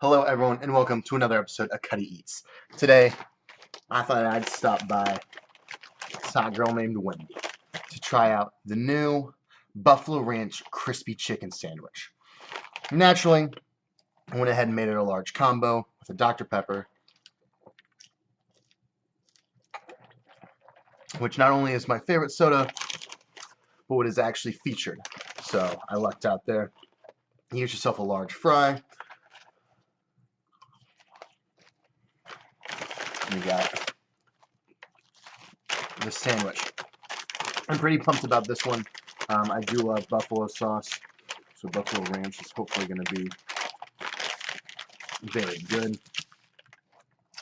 Hello, everyone, and welcome to another episode of Cutty Eats. Today, I thought I'd stop by this hot girl named Wendy to try out the new Buffalo Ranch Crispy Chicken Sandwich. Naturally, I went ahead and made it a large combo with a Dr. Pepper, which not only is my favorite soda, but what is actually featured. So I lucked out there. You get yourself a large fry. You got the sandwich. I'm pretty pumped about this one. I do love buffalo sauce, so Buffalo Ranch is hopefully going to be very good.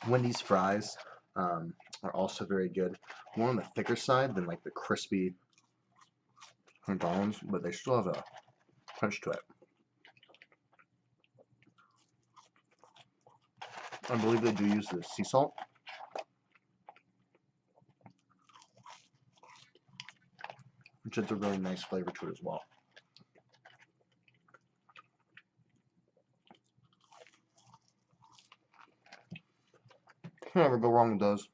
Wendy's fries are also very good. More on the thicker side than like the crispy McDonald's, but they still have a punch to it. I believe they do use the sea salt. Which adds a really nice flavor to it as well. Can't ever go wrong with those.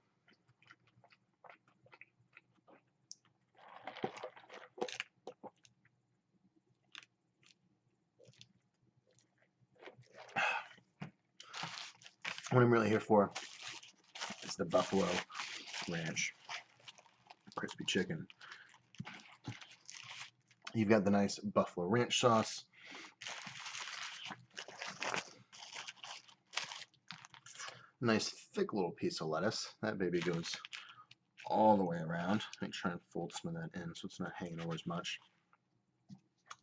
What I'm really here for is the Buffalo Ranch crispy chicken. You've got the nice Buffalo Ranch sauce. Nice thick little piece of lettuce. That baby goes all the way around. Make sure and fold some of that in so it's not hanging over as much.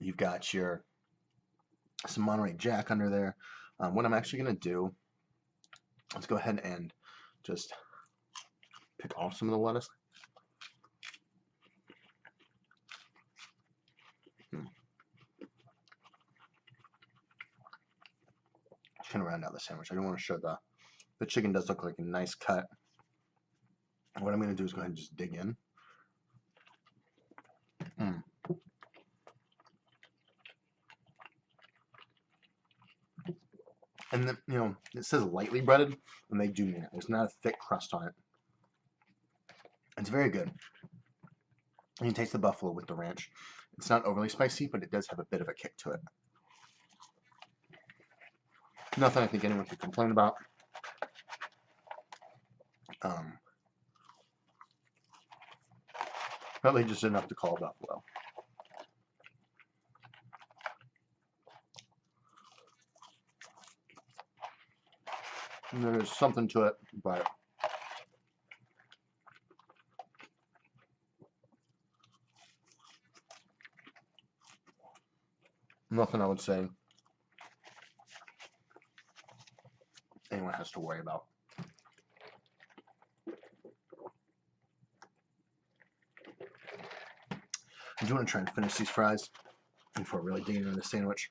You've got some Monterey Jack under there. What I'm actually going to do, let's go ahead and just pick off some of the lettuce. Just going to round out the sandwich. I don't want to show the chicken does look like a nice cut. What I'm going to do is go ahead and just dig in. And then, it says lightly breaded, and they do mean it. There's not a thick crust on it. It's very good. And you taste the buffalo with the ranch. It's not overly spicy, but it does have a bit of a kick to it. Nothing I think anyone could complain about. Probably just enough to call buffalo. And there's something to it, but nothing I would say anyone has to worry about. I do want to try and finish these fries before really digging into the sandwich.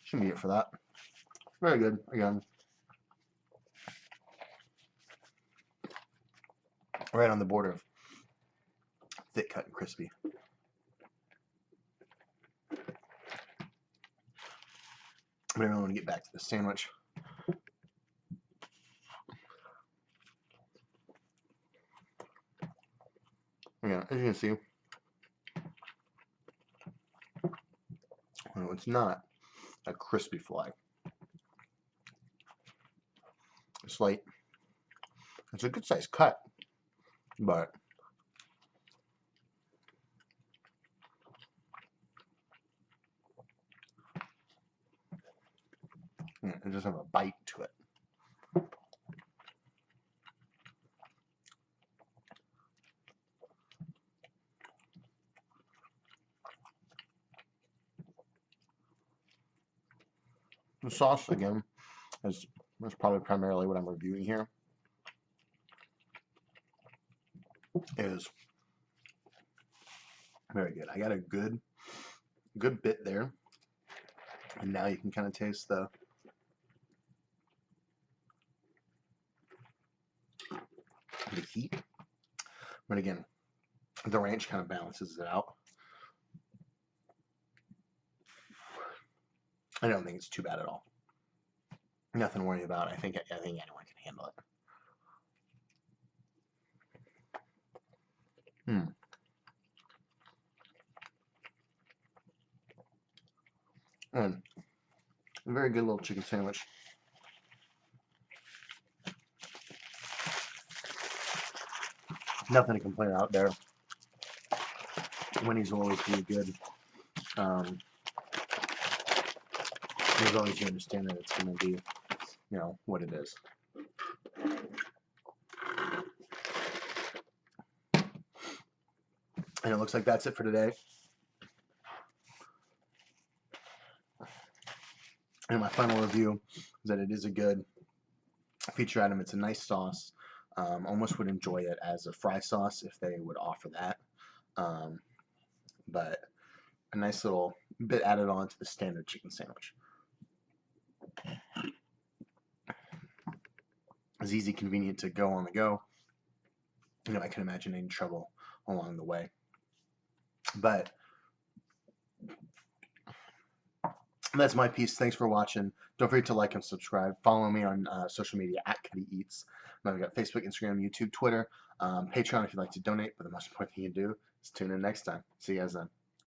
Should be it for that. Very good, again. Right on the border of thick cut and crispy. But I really want to get back to the sandwich. Again, as you can see, it's not a crispy fly. It's light. It's a good sized cut, but it doesn't have a bite to it. The sauce, again, is probably primarily what I'm reviewing here. Is very good. I got a good bit there, and now you can kind of taste the the heat. But again, the ranch kind of balances it out. I don't think it's too bad at all. Nothing to worry about. I think anyone can handle it. And a very good little chicken sandwich. Nothing to complain out there. Wendy's will always be good. As long as you understand that it's going to be, you know, what it is. And it looks like that's it for today. And my final review is that it is a good feature item. It's a nice sauce. Almost would enjoy it as a fry sauce if they would offer that. But a nice little bit added on to the standard chicken sandwich. It's easy, convenient to go on the go. You know, I can imagine any trouble along the way. But that's my piece. Thanks for watching. Don't forget to like and subscribe. Follow me on social media at Cutty Eats. I've got Facebook, Instagram, YouTube, Twitter, Patreon if you'd like to donate. But the most important thing you do is tune in next time. See you guys then.